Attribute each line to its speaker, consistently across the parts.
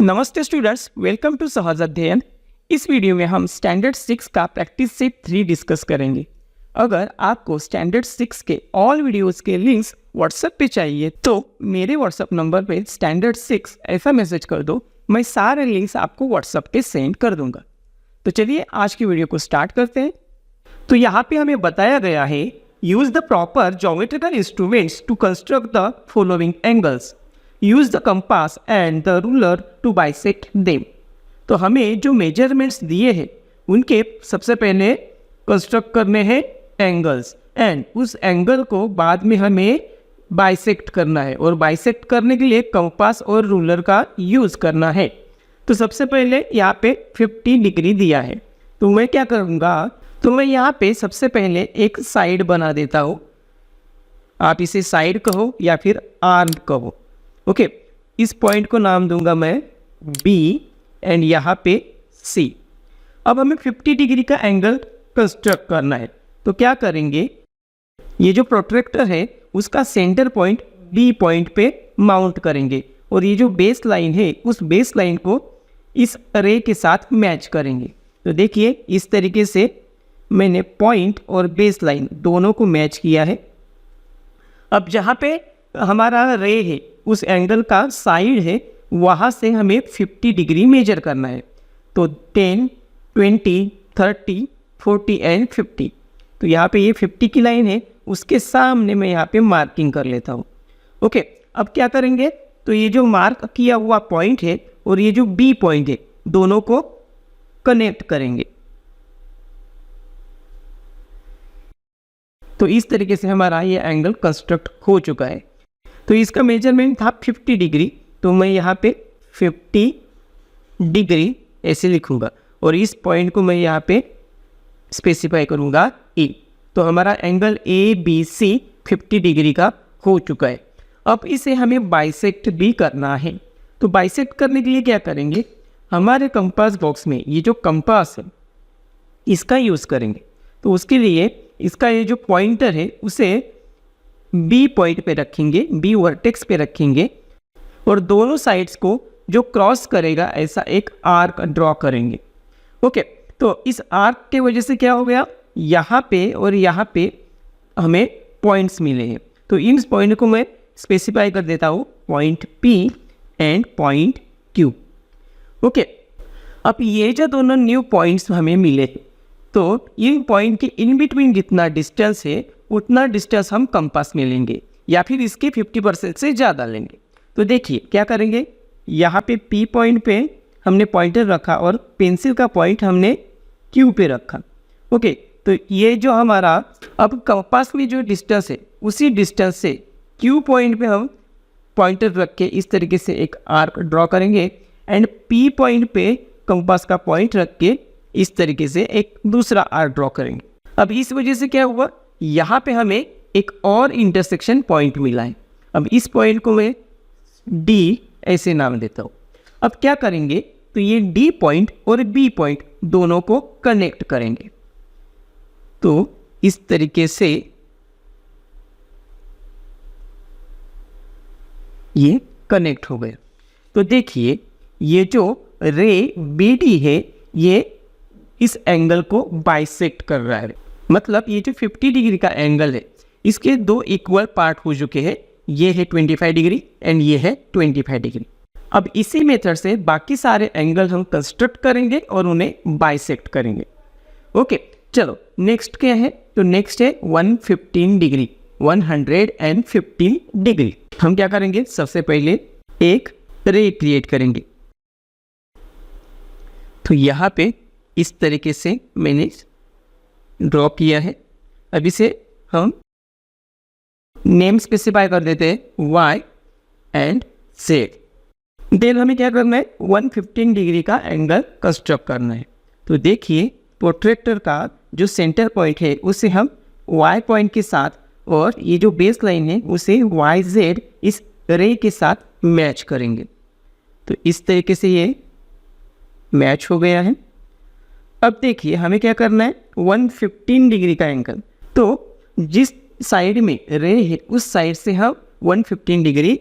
Speaker 1: नमस्ते students, welcome to सहज अध्ययन। इस वीडियो में हम स्टैंडर्ड 6 का प्रैक्टिस सेट 3 डिस्कस करेंगे। अगर आपको स्टैंडर्ड 6 के ऑल वीडियोस के लिंक्स व्हाट्सएप पे चाहिए तो मेरे व्हाट्सएप नंबर पे स्टैंडर्ड 6 ऐसा मैसेज कर दो, मैं सारे लिंक्स आपको व्हाट्सएप पे सेंड कर दूंगा। तो चलिए आज की वीडियो को स्टार्ट करते हैं। तो यहाँ पे हमें बताया गया है, use the proper geometrical instruments to construct the following angles, use the compass and the ruler to bisect them. तो हमें जो मेजरमेंट्स दिए हैं उनके सबसे पहले कंस्ट्रक्ट करने हैं एंगल्स, एंड उस एंगल को बाद में हमें बाइसेक्ट करना है, और बाइसेक्ट करने के लिए कंपास और रूलर का यूज़ करना है। तो सबसे पहले यहाँ पे 50 डिग्री दिया है, तो मैं क्या करूँगा, तो मैं यहाँ पे सबसे पहले एक साइड बना देता हूँ। आप इसे साइड कहो या फिर आर्म कहो। ओके, इस पॉइंट को नाम दूंगा मैं B एंड यहाँ पे C। अब हमें 50 डिग्री का एंगल कंस्ट्रक्ट करना है, तो क्या करेंगे, ये जो प्रोट्रैक्टर है उसका सेंटर पॉइंट B पॉइंट पे माउंट करेंगे, और ये जो बेस लाइन है उस बेस लाइन को इस रे के साथ मैच करेंगे। तो देखिए इस तरीके से मैंने पॉइंट और बेस लाइन दोनों को मैच किया है। अब जहाँ पे हमारा रे है उस एंगल का साइड है, वहाँ से हमें 50 डिग्री मेजर करना है। तो 10, 20, 30, 40 एंड 50। तो यहाँ पे ये 50 की लाइन है, उसके सामने मैं यहाँ पे मार्किंग कर लेता हूँ। ओके, अब क्या करेंगे, तो ये जो मार्क किया हुआ पॉइंट है और ये जो B पॉइंट है दोनों को कनेक्ट करेंगे। तो इस तरीके से हमारा ये एंगल कंस्ट्रक्ट हो चुका है। तो इसका मेजरमेंट था 50 डिग्री, तो मैं यहाँ पे 50 डिग्री ऐसे लिखूँगा, और इस पॉइंट को मैं यहाँ पे स्पेसिफाई करूँगा E। तो हमारा एंगल ABC 50 डिग्री का हो चुका है। अब इसे हमें बाइसेक्ट भी करना है। तो बाइसेक्ट करने के लिए क्या करेंगे, हमारे कंपास बॉक्स में ये जो कंपास है इसका यूज़ करेंगे। तो उसके लिए इसका ये जो पॉइंटर है उसे B पॉइंट पे रखेंगे, B वर्टेक्स पे रखेंगे, और दोनों साइड्स को जो क्रॉस करेगा ऐसा एक आर्क ड्रॉ करेंगे। ओके, तो इस आर्क के वजह से क्या हो गया, यहाँ पे और यहाँ पे हमें पॉइंट्स मिले हैं। तो इन पॉइंट को मैं स्पेसिफाई कर देता हूँ, point P and point Q। Okay, अब ये जो दोनों न्यू पॉइंट्स हमें मिले, तो इन पॉइंट के इन बिटवीन जितना डिस्टेंस है उतना डिस्टेंस हम कंपास में लेंगे, या फिर इसके 50% से ज़्यादा लेंगे। तो देखिए क्या करेंगे, यहाँ पे P पॉइंट पे हमने पॉइंटर रखा और पेंसिल का पॉइंट हमने Q पे रखा। ओके, तो ये जो हमारा अब कंपास में जो डिस्टेंस है उसी डिस्टेंस से Q पॉइंट पे हम पॉइंटर रख के इस तरीके से एक आर्क ड्रॉ करेंगे, एंड P पॉइंट पे कंपास का पॉइंट रख के इस तरीके से एक दूसरा आर्क ड्रॉ करेंगे। अब इस वजह से क्या हुआ, यहाँ पे हमें एक और इंटरसेक्शन पॉइंट मिला है। अब इस पॉइंट को मैं D ऐसे नाम देता हूँ। अब क्या करेंगे, तो ये D पॉइंट और B पॉइंट दोनों को कनेक्ट करेंगे। तो इस तरीके से ये कनेक्ट हो गया। तो देखिए ये जो रे BD है ये इस एंगल को बाइसेक्ट कर रहा है। मतलब ये जो 50 डिग्री का एंगल है इसके दो इक्वल पार्ट हो चुके हैं, ये है 25 डिग्री एंड ये है 25 डिग्री। अब इसी मेथड से बाकी सारे एंगल हम कंस्ट्रक्ट करेंगे और उन्हें बाइसेक्ट करेंगे। ओके, चलो नेक्स्ट क्या है, तो नेक्स्ट है 115 डिग्री, 115 डिग्री। हम क्या करेंगे, सबसे पहले एक रे क्रिएट करेंगे। तो यहाँ पे इस तरीके से मैंने ड्रॉ किया है। अब इसे हम नेम स्पेसिफाई कर देते हैं Y एंड Z। देन हमें क्या करना है, 115 डिग्री का एंगल कंस्ट्रक्ट करना है। तो देखिए प्रोट्रैक्टर का जो सेंटर पॉइंट है उसे हम Y पॉइंट के साथ, और ये जो बेस लाइन है उसे YZ इस रे के साथ मैच करेंगे। तो इस तरीके से ये मैच हो गया है। अब देखिए हमें क्या करना है, 115 डिग्री का एंगल, तो जिस साइड में रे है उस साइड से हम 115 डिग्री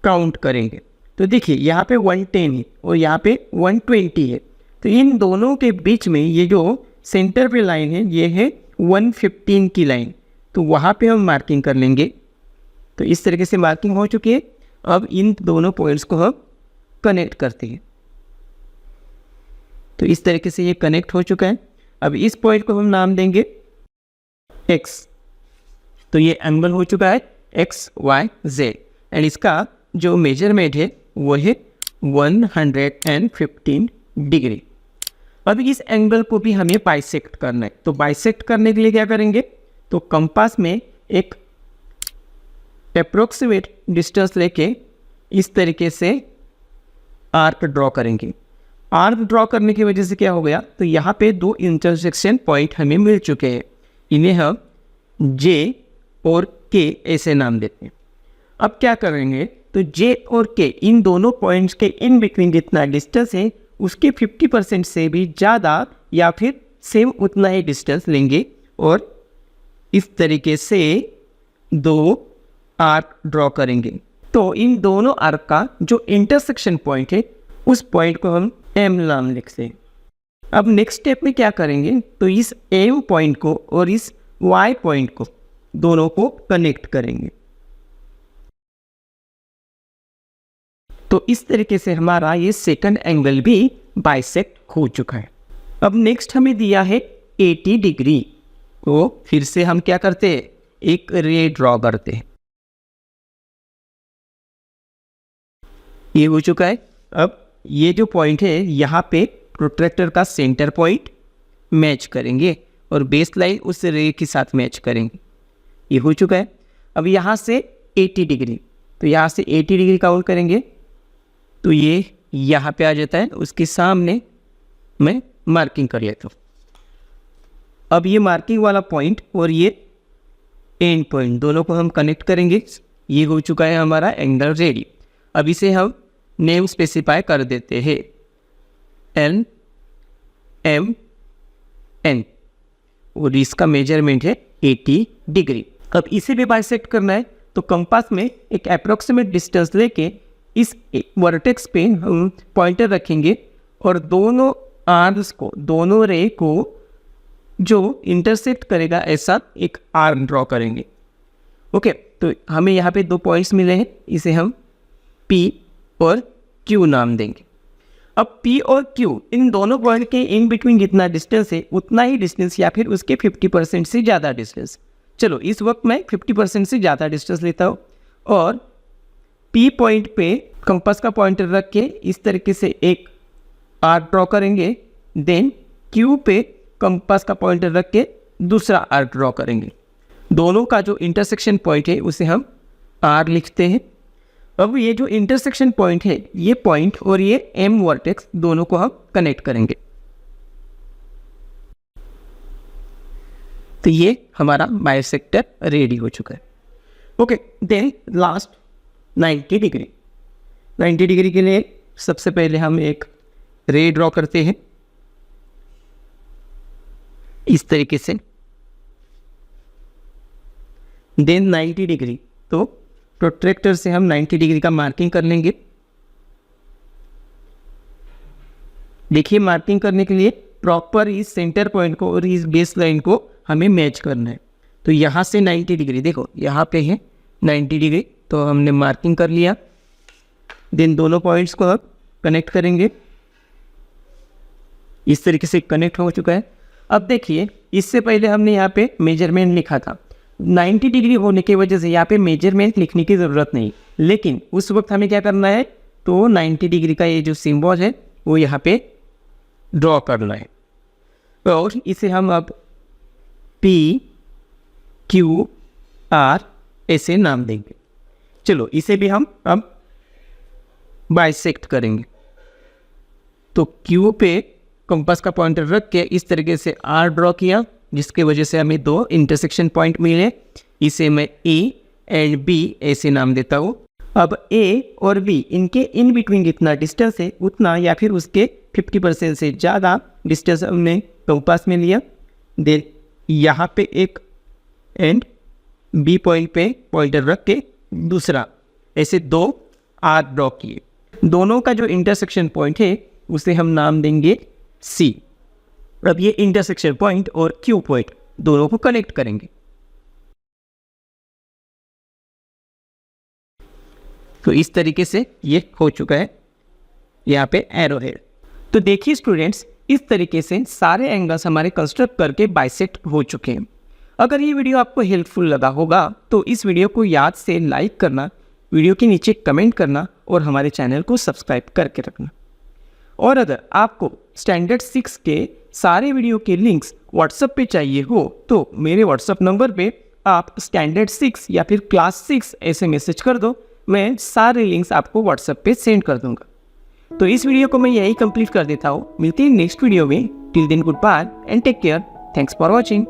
Speaker 1: काउंट करेंगे। तो देखिए यहाँ पे 110 है और यहाँ पे 120 है, तो इन दोनों के बीच में ये जो सेंटर पे लाइन है ये है 115 की लाइन, तो वहाँ पे हम मार्किंग कर लेंगे। तो इस तरीके से मार्किंग हो चुकी है। अब इन दोनों पॉइंट्स को हम कनेक्ट करते हैं। तो इस तरीके से ये कनेक्ट हो चुका है। अब इस पॉइंट को हम नाम देंगे x। तो ये एंगल हो चुका है XYZ एंड इसका जो मेजरमेंट है वो है 115 डिग्री। अब इस एंगल को भी हमें बाइसेक्ट करना है। तो बाइसेक्ट करने के लिए क्या करेंगे, तो कंपास में एक अप्रोक्सीमेट डिस्टेंस लेके इस तरीके से आर्क ड्रॉ करेंगे। आर्क ड्रॉ करने की वजह से क्या हो गया, तो यहाँ पे दो इंटरसेक्शन पॉइंट हमें मिल चुके हैं। इन्हें हम J और K ऐसे नाम देते हैं। अब क्या करेंगे, तो J और K इन दोनों पॉइंट्स के इन बिटवीन जितना डिस्टेंस है उसके 50% से भी ज़्यादा या फिर सेम उतना ही डिस्टेंस लेंगे और इस तरीके से दो आर्क ड्रॉ करेंगे। तो इन दोनों आर्क का जो इंटरसेक्शन पॉइंट है उस पॉइंट को हम M नाम लिखते हैं। अब नेक्स्ट स्टेप में क्या करेंगे, तो इस M पॉइंट को और इस Y पॉइंट को दोनों को कनेक्ट करेंगे। तो इस तरीके से हमारा ये सेकंड एंगल भी बाइसेक्ट हो चुका है। अब नेक्स्ट हमें दिया है 80 डिग्री। तो फिर से हम क्या करते हैं, एक रे ड्रॉ करते हैं। ये हो चुका है। अब ये जो पॉइंट है यहाँ पे प्रोट्रैक्टर का सेंटर पॉइंट मैच करेंगे और बेस लाइन उस रे के साथ मैच करेंगे। ये हो चुका है। अब यहाँ से 80 डिग्री, तो यहाँ से 80 डिग्री काउंट करेंगे तो ये यहाँ पे आ जाता है। उसके सामने मैं मार्किंग कर लेता हूँ। अब ये मार्किंग वाला पॉइंट और ये एंड पॉइंट दोनों को हम कनेक्ट करेंगे। ये हो चुका है हमारा एंगल रेडी। अब इसे हम नेम स्पेसिफाई कर देते हैं, N M N, और इसका मेजरमेंट है 80 डिग्री। अब इसे भी बाइसेक्ट करना है, तो कंपास में एक अप्रोक्सीमेट डिस्टेंस लेके इस वर्टेक्स पे हम पॉइंटर रखेंगे और दोनों आर्म्स को, दोनों रे को जो इंटरसेक्ट करेगा ऐसा एक आर्म ड्रॉ करेंगे। ओके, तो हमें यहाँ पे दो पॉइंट्स मिले हैं, इसे हम P और Q नाम देंगे। अब P और Q इन दोनों पॉइंट के इन बिटवीन जितना डिस्टेंस है उतना ही डिस्टेंस या फिर उसके 50% से ज़्यादा डिस्टेंस। चलो इस वक्त मैं 50% से ज़्यादा डिस्टेंस लेता हूँ और P पॉइंट पे कंपास का पॉइंटर रख के इस तरीके से एक आर्क ड्रॉ करेंगे। देन Q पे कंपास का पॉइंटर रख के दूसरा आर्क ड्रॉ करेंगे। दोनों का जो इंटरसेक्शन पॉइंट है उसे हम R लिखते हैं। अब ये जो इंटरसेक्शन पॉइंट है, ये पॉइंट और ये M वर्टेक्स दोनों को हम कनेक्ट करेंगे। तो ये हमारा बाइसेक्टर रेडी हो चुका है। Okay, then last 90 degree. 90 degree के लिए सबसे पहले हम एक रे ड्रॉ करते हैं इस तरीके से। देन 90 डिग्री, तो प्रोट्रैक्टर से हम 90 डिग्री का मार्किंग कर लेंगे। देखिए, मार्किंग करने के लिए प्रॉपर इस सेंटर पॉइंट को और इस बेस लाइन को हमें मैच करना है। तो यहाँ से 90 डिग्री, देखो यहाँ पे है 90 डिग्री, तो हमने मार्किंग कर लिया। देन दोनों पॉइंट्स को अब कनेक्ट करेंगे। इस तरीके से कनेक्ट हो चुका है। अब देखिए, इससे पहले हमने यहाँ पे मेजरमेंट लिखा था। 90 डिग्री होने की वजह से यहाँ पे मेजरमेंट लिखने की ज़रूरत नहीं, लेकिन उस वक्त हमें क्या करना है, तो 90 डिग्री का ये जो सिंबल है वो यहाँ पे ड्रॉ करना है और इसे हम अब P Q R ऐसे नाम देंगे। चलो इसे भी हम अब बाइसेक्ट करेंगे। तो Q पे कंपास का पॉइंटर रख के इस तरीके से R ड्रॉ किया, जिसके वजह से हमें दो इंटरसेक्शन पॉइंट मिले। इसे मैं A एंड B ऐसे नाम देता हूँ। अब A और B इनके इन बिटवीन जितना डिस्टेंस है उतना या फिर उसके 50% से ज़्यादा डिस्टेंस हमने कंपास में लिया। देन यहाँ पे एक एंड B पॉइंट पे पॉइंटर रख के दूसरा, ऐसे दो आर्क ड्रॉ किए। दोनों का जो इंटरसेक्शन पॉइंट है उसे हम नाम देंगे C। अब ये इंटरसेक्शन पॉइंट और Q पॉइंट दोनों को कनेक्ट करेंगे। तो इस तरीके से ये हो चुका है यहाँ पे एरो हेड। तो देखिए स्टूडेंट्स, इस तरीके से सारे एंगल्स हमारे कंस्ट्रक्ट करके बाइसेक्ट हो चुके हैं। अगर ये वीडियो आपको हेल्पफुल लगा होगा तो इस वीडियो को याद से लाइक करना, वीडियो के नीचे कमेंट करना और हमारे चैनल को सब्सक्राइब करके रखना। और अगर आपको स्टैंडर्ड 6 के सारे वीडियो के लिंक्स व्हाट्सएप पे चाहिए हो तो मेरे व्हाट्सएप नंबर पे आप स्टैंडर्ड 6 या फिर क्लास 6 ऐसे मैसेज कर दो, मैं सारे लिंक्स आपको व्हाट्सएप पे सेंड कर दूंगा। तो इस वीडियो को मैं यही कंप्लीट कर देता हूँ। मिलते हैं नेक्स्ट वीडियो में। Till then goodbye and take care. Thanks for watching.